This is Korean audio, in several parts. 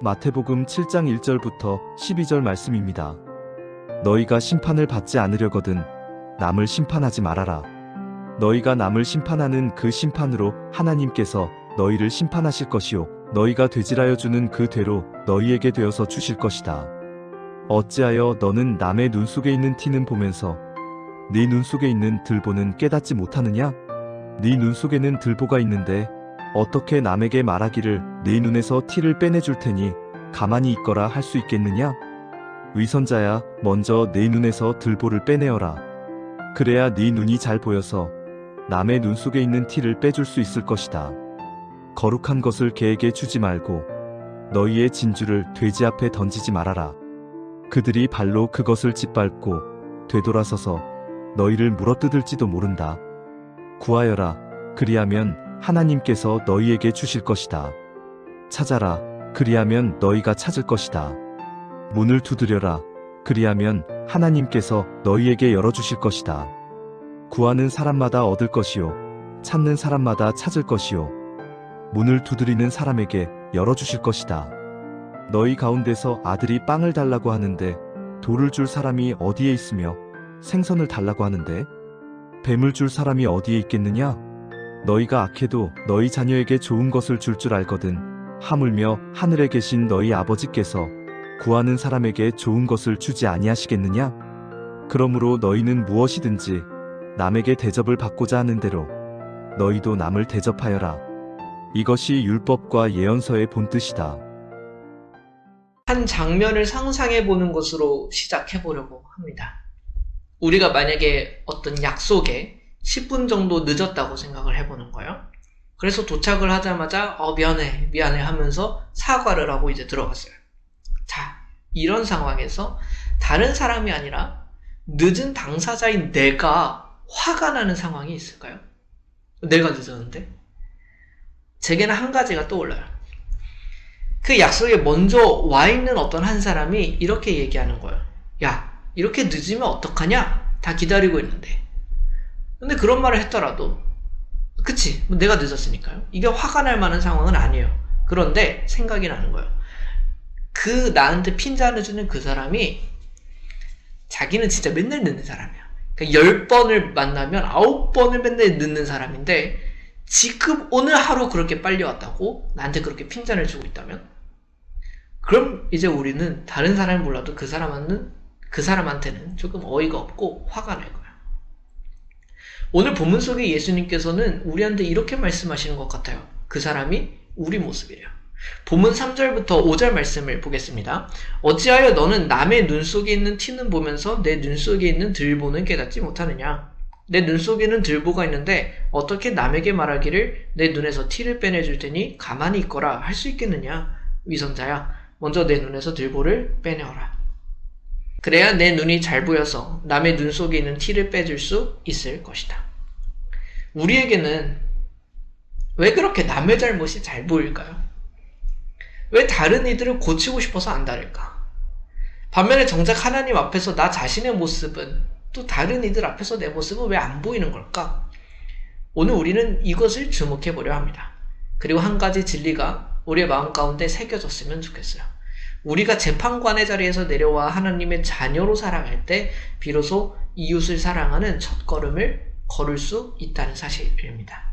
마태복음 7장 1절부터 12절 말씀입니다. 너희가 심판을 받지 않으려거든 남을 심판하지 말아라. 너희가 남을 심판하는 그 심판으로 하나님께서 너희를 심판하실 것이요 너희가 되질하여 주는 그 되로 너희에게 되어서 주실 것이다. 어찌하여 너는 남의 눈 속에 있는 티는 보면서 네 눈 속에 있는 들보는 깨닫지 못하느냐? 네 눈 속에는 들보가 있는데 어떻게 남에게 말하기를 네 눈에서 티를 빼내줄 테니 가만히 있거라 할 수 있겠느냐? 위선자야, 먼저 네 눈에서 들보를 빼내어라. 그래야 네 눈이 잘 보여서 남의 눈 속에 있는 티를 빼줄 수 있을 것이다. 거룩한 것을 개에게 주지 말고 너희의 진주를 돼지 앞에 던지지 말아라. 그들이 발로 그것을 짓밟고 되돌아서서 너희를 물어뜯을지도 모른다. 구하여라, 그리하면 하나님께서 너희에게 주실 것이다. 찾아라, 그리하면 너희가 찾을 것이다. 문을 두드려라, 그리하면 하나님께서 너희에게 열어주실 것이다. 구하는 사람마다 얻을 것이요 찾는 사람마다 찾을 것이요 문을 두드리는 사람에게 열어주실 것이다. 너희 가운데서 아들이 빵을 달라고 하는데 돌을 줄 사람이 어디에 있으며 생선을 달라고 하는데 뱀을 줄 사람이 어디에 있겠느냐? 너희가 악해도 너희 자녀에게 좋은 것을 줄 줄 알거든. 하물며 하늘에 계신 너희 아버지께서 구하는 사람에게 좋은 것을 주지 아니하시겠느냐? 그러므로 너희는 무엇이든지 남에게 대접을 받고자 하는 대로 너희도 남을 대접하여라. 이것이 율법과 예언서의 본뜻이다. 한 장면을 상상해 보는 것으로 시작해 보려고 합니다. 우리가 만약에 어떤 약속에 10분 정도 늦었다고 생각을 해보는 거예요. 그래서 도착을 하자마자 미안해 하면서 사과를 하고 이제 들어갔어요. 자, 이런 상황에서 다른 사람이 아니라 늦은 당사자인 내가 화가 나는 상황이 있을까요? 내가 늦었는데? 제게는 한 가지가 떠올라요. 그 약속에 먼저 와 있는 어떤 한 사람이 이렇게 얘기하는 거예요. 야, 이렇게 늦으면 어떡하냐? 다 기다리고 있는데. 근데 그런 말을 했더라도 그치, 내가 늦었으니까요. 이게 화가 날 만한 상황은 아니에요. 그런데 생각이 나는 거예요. 그 나한테 핀잔을 주는 그 사람이 자기는 진짜 맨날 늦는 사람이야. 그러니까 10번을 만나면 9번을 맨날 늦는 사람인데 지금 오늘 하루 그렇게 빨리 왔다고 나한테 그렇게 핀잔을 주고 있다면 그럼 이제 우리는 다른 사람을 몰라도 그 사람한테는 조금 어이가 없고 화가 날 거야. 오늘 본문 속에 예수님께서는 우리한테 이렇게 말씀하시는 것 같아요. 그 사람이 우리 모습이에요. 본문 3절부터 5절 말씀을 보겠습니다. 어찌하여 너는 남의 눈 속에 있는 티는 보면서 내 눈 속에 있는 들보는 깨닫지 못하느냐? 내 눈 속에는 들보가 있는데 어떻게 남에게 말하기를 내 눈에서 티를 빼내줄 테니 가만히 있거라 할 수 있겠느냐? 위선자야, 먼저 내 눈에서 들보를 빼내어라. 그래야 내 눈이 잘 보여서 남의 눈 속에 있는 티를 빼줄 수 있을 것이다. 우리에게는 왜 그렇게 남의 잘못이 잘 보일까요? 왜 다른 이들을 고치고 싶어서 안 다를까? 반면에 정작 하나님 앞에서 나 자신의 모습은 또 다른 이들 앞에서 내 모습은 왜 안 보이는 걸까? 오늘 우리는 이것을 주목해 보려 합니다. 그리고 한 가지 진리가 우리의 마음 가운데 새겨졌으면 좋겠어요. 우리가 재판관의 자리에서 내려와 하나님의 자녀로 살아갈 때 비로소 이웃을 사랑하는 첫걸음을 걸을 수 있다는 사실입니다.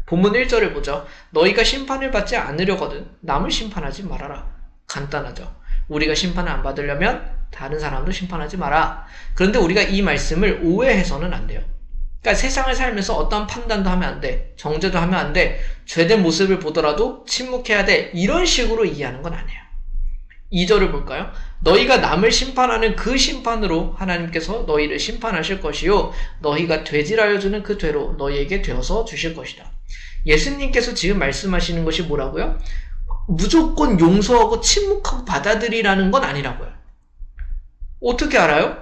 본문 1절을 보죠. 너희가 심판을 받지 않으려거든 남을 심판하지 말아라. 간단하죠. 우리가 심판을 안 받으려면 다른 사람도 심판하지 마라. 그런데 우리가 이 말씀을 오해해서는 안 돼요. 그러니까 세상을 살면서 어떤 판단도 하면 안 돼. 정죄도 하면 안 돼. 죄된 모습을 보더라도 침묵해야 돼. 이런 식으로 이해하는 건 아니에요. 2절을 볼까요? 너희가 남을 심판하는 그 심판으로 하나님께서 너희를 심판하실 것이요 너희가 되질하여 주는 그 되로 너희에게 되어서 주실 것이다. 예수님께서 지금 말씀하시는 것이 뭐라고요? 무조건 용서하고 침묵하고 받아들이라는 건 아니라고요. 어떻게 알아요?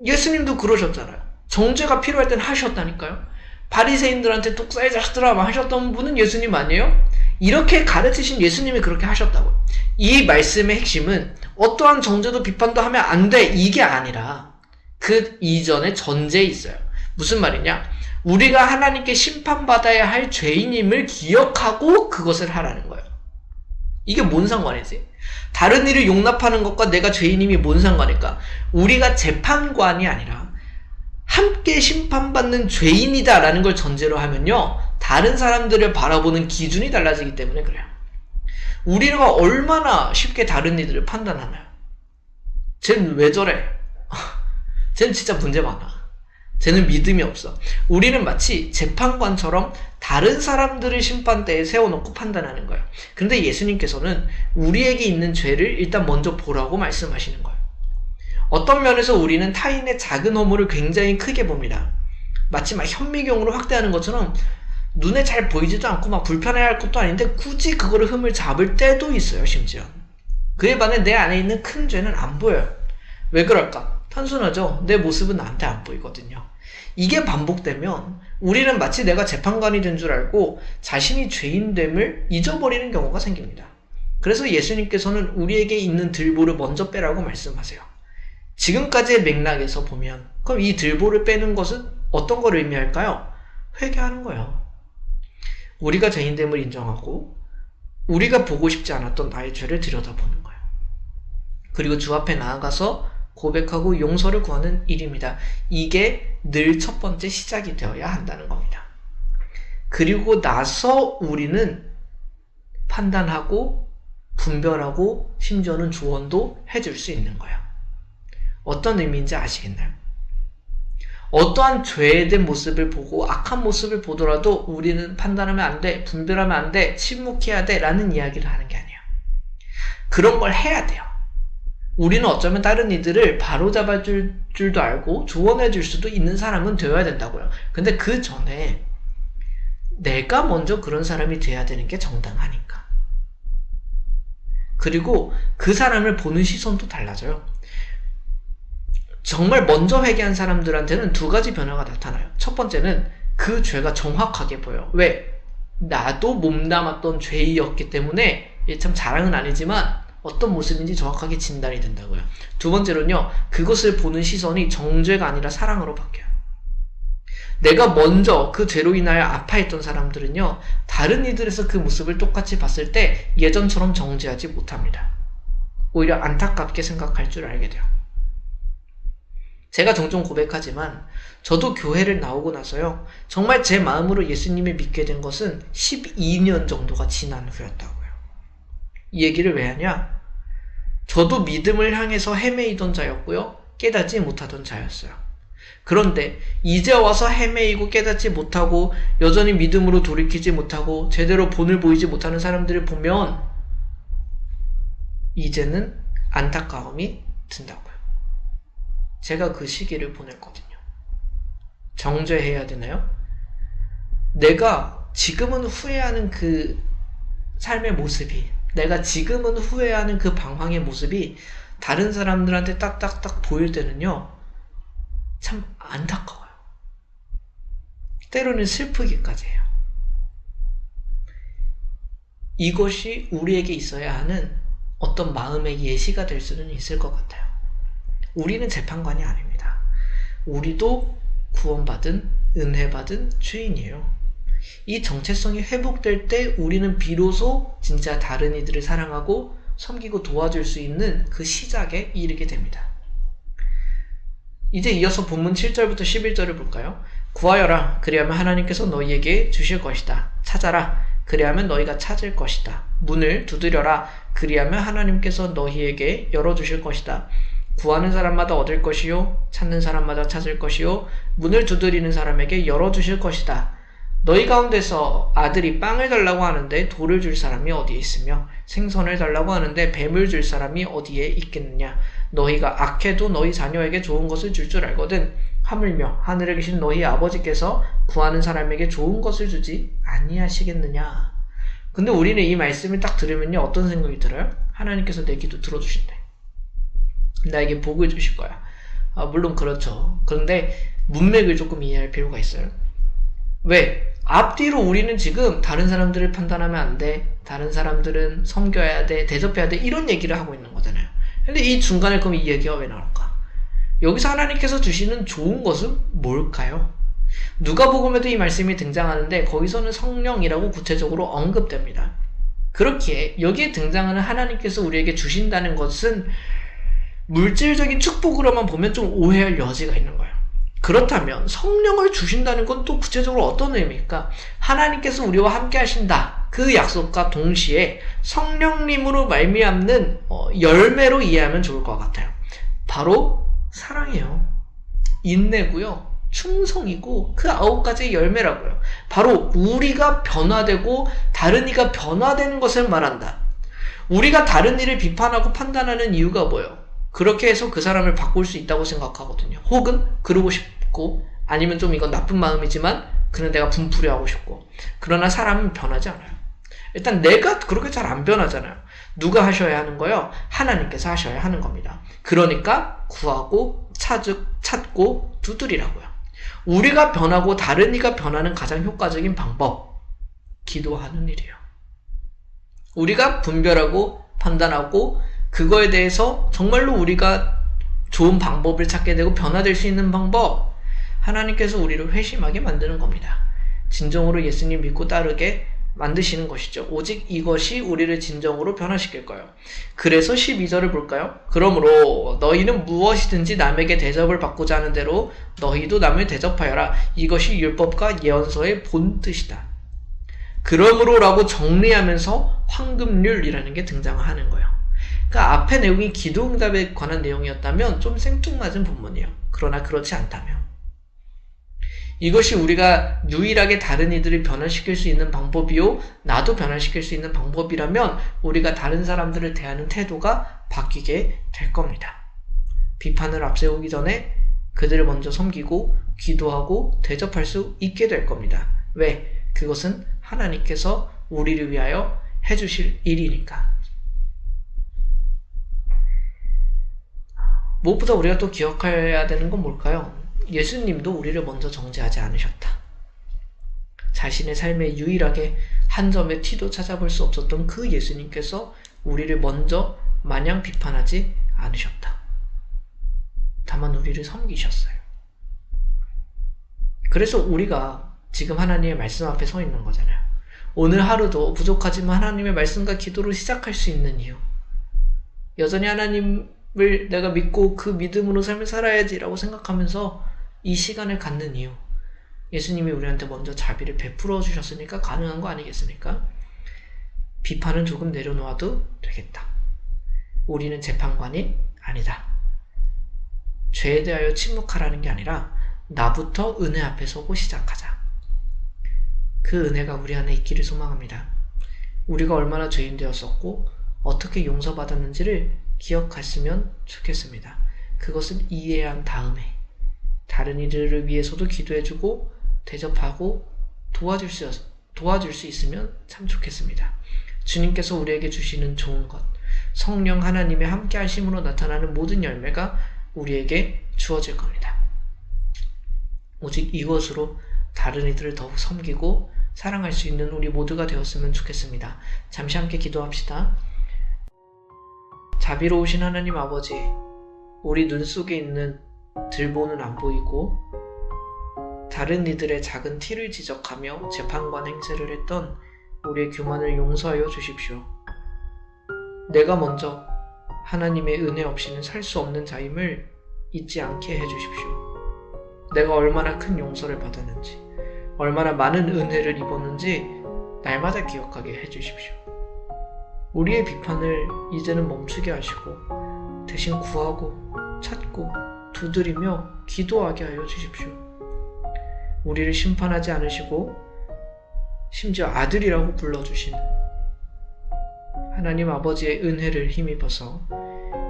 예수님도 그러셨잖아요. 정죄가 필요할 땐 하셨다니까요. 바리새인들한테 독사의 자식들아 하셨던 분은 예수님 아니에요? 이렇게 가르치신 예수님이 그렇게 하셨다고요. 이 말씀의 핵심은 어떠한 정죄도 비판도 하면 안 돼 이게 아니라 그 이전에 전제에 있어요. 무슨 말이냐? 우리가 하나님께 심판받아야 할 죄인임을 기억하고 그것을 하라는 거예요. 이게 뭔 상관이지? 다른 이를 용납하는 것과 내가 죄인임이 뭔 상관일까? 우리가 재판관이 아니라 함께 심판받는 죄인이다라는 걸 전제로 하면요, 다른 사람들을 바라보는 기준이 달라지기 때문에 그래요. 우리가 얼마나 쉽게 다른 이들을 판단하나요? 쟤는 왜 저래? 쟤는 진짜 문제 많아. 쟤는 믿음이 없어. 우리는 마치 재판관처럼 다른 사람들을 심판대에 세워놓고 판단하는 거예요. 그런데 예수님께서는 우리에게 있는 죄를 일단 먼저 보라고 말씀하시는 거예요. 어떤 면에서 우리는 타인의 작은 허물을 굉장히 크게 봅니다. 마치 막 현미경으로 확대하는 것처럼 눈에 잘 보이지도 않고 막 불편해할 것도 아닌데 굳이 그거를 흠을 잡을 때도 있어요, 심지어. 그에 반해 내 안에 있는 큰 죄는 안 보여요. 왜 그럴까? 단순하죠. 내 모습은 나한테 안 보이거든요. 이게 반복되면 우리는 마치 내가 재판관이 된 줄 알고 자신이 죄인됨을 잊어버리는 경우가 생깁니다. 그래서 예수님께서는 우리에게 있는 들보를 먼저 빼라고 말씀하세요. 지금까지의 맥락에서 보면 그럼 이 들보를 빼는 것은 어떤 걸 의미할까요? 회개하는 거예요. 우리가 죄인됨을 인정하고 우리가 보고 싶지 않았던 나의 죄를 들여다보는 거예요. 그리고 주 앞에 나아가서 고백하고 용서를 구하는 일입니다. 이게 늘 첫 번째 시작이 되어야 한다는 겁니다. 그리고 나서 우리는 판단하고 분별하고 심지어는 조언도 해줄 수 있는 거예요. 어떤 의미인지 아시겠나요? 어떠한 죄된 모습을 보고 악한 모습을 보더라도 우리는 판단하면 안 돼, 분별하면 안 돼, 침묵해야 돼 라는 이야기를 하는 게 아니에요. 그런 걸 해야 돼요. 우리는 어쩌면 다른 이들을 바로잡아 줄 줄도 알고 조언해 줄 수도 있는 사람은 되어야 된다고요. 근데 그 전에 내가 먼저 그런 사람이 돼야 되는 게 정당하니까. 그리고 그 사람을 보는 시선도 달라져요. 정말 먼저 회개한 사람들한테는 두 가지 변화가 나타나요. 첫 번째는 그 죄가 정확하게 보여요. 왜? 나도 몸담았던 죄이었기 때문에, 참 자랑은 아니지만 어떤 모습인지 정확하게 진단이 된다고요. 두 번째로는요, 그것을 보는 시선이 정죄가 아니라 사랑으로 바뀌어요. 내가 먼저 그 죄로 인하여 아파했던 사람들은요, 다른 이들에서 그 모습을 똑같이 봤을 때 예전처럼 정죄하지 못합니다. 오히려 안타깝게 생각할 줄 알게 돼요. 제가 종종 고백하지만 저도 교회를 나오고 나서요, 정말 제 마음으로 예수님을 믿게 된 것은 12년 정도가 지난 후였다고요. 이 얘기를 왜 하냐? 저도 믿음을 향해서 헤매이던 자였고요, 깨닫지 못하던 자였어요. 그런데 이제 와서 헤매이고 깨닫지 못하고 여전히 믿음으로 돌이키지 못하고 제대로 본을 보이지 못하는 사람들을 보면 이제는 안타까움이 든다고요. 제가 그 시기를 보냈거든요. 정죄해야 되나요? 내가 지금은 후회하는 그 삶의 모습이, 내가 지금은 후회하는 그 방황의 모습이 다른 사람들한테 딱딱딱 보일 때는요, 참 안타까워요. 때로는 슬프기까지 해요. 이것이 우리에게 있어야 하는 어떤 마음의 예시가 될 수는 있을 것 같아요. 우리는 재판관이 아닙니다. 우리도 구원받은, 은혜받은 죄인이에요. 이 정체성이 회복될 때 우리는 비로소 진짜 다른 이들을 사랑하고 섬기고 도와줄 수 있는 그 시작에 이르게 됩니다. 이제 이어서 본문 7절부터 11절을 볼까요? 구하여라, 그리하면 하나님께서 너희에게 주실 것이다. 찾아라, 그리하면 너희가 찾을 것이다. 문을 두드려라, 그리하면 하나님께서 너희에게 열어주실 것이다. 구하는 사람마다 얻을 것이요, 찾는 사람마다 찾을 것이요, 문을 두드리는 사람에게 열어주실 것이다. 너희 가운데서 아들이 빵을 달라고 하는데 돌을 줄 사람이 어디에 있으며 생선을 달라고 하는데 뱀을 줄 사람이 어디에 있겠느냐. 너희가 악해도 너희 자녀에게 좋은 것을 줄 알거든 하물며 하늘에 계신 너희 아버지께서 구하는 사람에게 좋은 것을 주지 아니하시겠느냐. 근데 우리는 이 말씀을 딱 들으면요, 어떤 생각이 들어요? 하나님께서 내 기도 들어주신대. 나에게 복을 주실 거야. 물론 그렇죠. 그런데 문맥을 조금 이해할 필요가 있어요. 왜? 앞뒤로 우리는 지금 다른 사람들을 판단하면 안 돼, 다른 사람들은 섬겨야 돼, 대접해야 돼, 이런 얘기를 하고 있는 거잖아요. 근데 이 중간에 그럼 이 얘기가 왜 나올까? 여기서 하나님께서 주시는 좋은 것은 뭘까요? 누가복음에도 이 말씀이 등장하는데 거기서는 성령이라고 구체적으로 언급됩니다. 그렇기에 여기에 등장하는 하나님께서 우리에게 주신다는 것은 물질적인 축복으로만 보면 좀 오해할 여지가 있는 거예요. 그렇다면 성령을 주신다는 건 또 구체적으로 어떤 의미일까? 하나님께서 우리와 함께 하신다. 그 약속과 동시에 성령님으로 말미암는 열매로 이해하면 좋을 것 같아요. 바로 사랑이에요. 인내고요. 충성이고 그 9가지의 열매라고요. 바로 우리가 변화되고 다른 이가 변화되는 것을 말한다. 우리가 다른 이를 비판하고 판단하는 이유가 뭐예요? 그렇게 해서 그 사람을 바꿀 수 있다고 생각하거든요. 혹은 그러고 싶고 아니면 좀 이건 나쁜 마음이지만 그는 내가 분풀이 하고 싶고. 그러나 사람은 변하지 않아요. 일단 내가 그렇게 잘 안 변하잖아요. 누가 하셔야 하는 거예요? 하나님께서 하셔야 하는 겁니다. 그러니까 구하고 찾고 두드리라고요. 우리가 변하고 다른 이가 변하는 가장 효과적인 방법, 기도하는 일이에요. 우리가 분별하고 판단하고 그거에 대해서 정말로 우리가 좋은 방법을 찾게 되고 변화될 수 있는 방법, 하나님께서 우리를 회심하게 만드는 겁니다. 진정으로 예수님 믿고 따르게 만드시는 것이죠. 오직 이것이 우리를 진정으로 변화시킬 거예요. 그래서 12절을 볼까요? 그러므로 너희는 무엇이든지 남에게 대접을 받고자 하는 대로 너희도 남을 대접하여라. 이것이 율법과 예언서의 본 뜻이다. 그러므로라고 정리하면서 황금률이라는 게 등장하는 거예요. 그러니까 앞의 내용이 기도응답에 관한 내용이었다면 좀 생뚱맞은 본문이에요. 그러나 그렇지 않다면 이것이 우리가 유일하게 다른 이들을 변화시킬 수 있는 방법이요, 나도 변화시킬 수 있는 방법이라면 우리가 다른 사람들을 대하는 태도가 바뀌게 될 겁니다. 비판을 앞세우기 전에 그들을 먼저 섬기고 기도하고 대접할 수 있게 될 겁니다. 왜? 그것은 하나님께서 우리를 위하여 해주실 일이니까. 무엇보다 우리가 또 기억해야 되는 건 뭘까요? 예수님도 우리를 먼저 정죄하지 않으셨다. 자신의 삶에 유일하게 한 점의 티도 찾아볼 수 없었던 그 예수님께서 우리를 먼저 마냥 비판하지 않으셨다. 다만 우리를 섬기셨어요. 그래서 우리가 지금 하나님의 말씀 앞에 서 있는 거잖아요. 오늘 하루도 부족하지만 하나님의 말씀과 기도로 시작할 수 있는 이유. 여전히 하나님을 내가 믿고 그 믿음으로 삶을 살아야지라고 생각하면서 이 시간을 갖는 이유. 예수님이 우리한테 먼저 자비를 베풀어 주셨으니까 가능한 거 아니겠습니까? 비판은 조금 내려놓아도 되겠다. 우리는 재판관이 아니다. 죄에 대하여 침묵하라는 게 아니라 나부터 은혜 앞에 서고 시작하자. 그 은혜가 우리 안에 있기를 소망합니다. 우리가 얼마나 죄인 되었었고 어떻게 용서받았는지를 기억했으면 좋겠습니다. 그것을 이해한 다음에 다른 이들을 위해서도 기도해주고 대접하고 도와줄 수 있으면 참 좋겠습니다. 주님께서 우리에게 주시는 좋은 것, 성령 하나님의 함께 하심으로 나타나는 모든 열매가 우리에게 주어질 겁니다. 오직 이것으로 다른 이들을 더욱 섬기고 사랑할 수 있는 우리 모두가 되었으면 좋겠습니다. 잠시 함께 기도합시다. 자비로우신 하나님 아버지, 우리 눈 속에 있는 들보는 안 보이고 다른 이들의 작은 티를 지적하며 재판관 행세를 했던 우리의 교만을 용서하여 주십시오. 내가 먼저 하나님의 은혜 없이는 살 수 없는 자임을 잊지 않게 해주십시오. 내가 얼마나 큰 용서를 받았는지, 얼마나 많은 은혜를 입었는지 날마다 기억하게 해주십시오. 우리의 비판을 이제는 멈추게 하시고 대신 구하고 찾고 두드리며 기도하게 하여 주십시오. 우리를 심판하지 않으시고 심지어 아들이라고 불러주신 하나님 아버지의 은혜를 힘입어서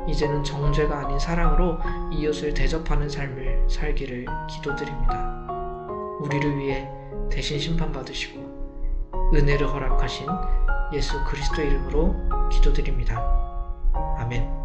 이제는 정죄가 아닌 사랑으로 이웃을 대접하는 삶을 살기를 기도드립니다. 우리를 위해 대신 심판받으시고 은혜를 허락하신 예수 그리스도의 이름으로 기도드립니다. 아멘.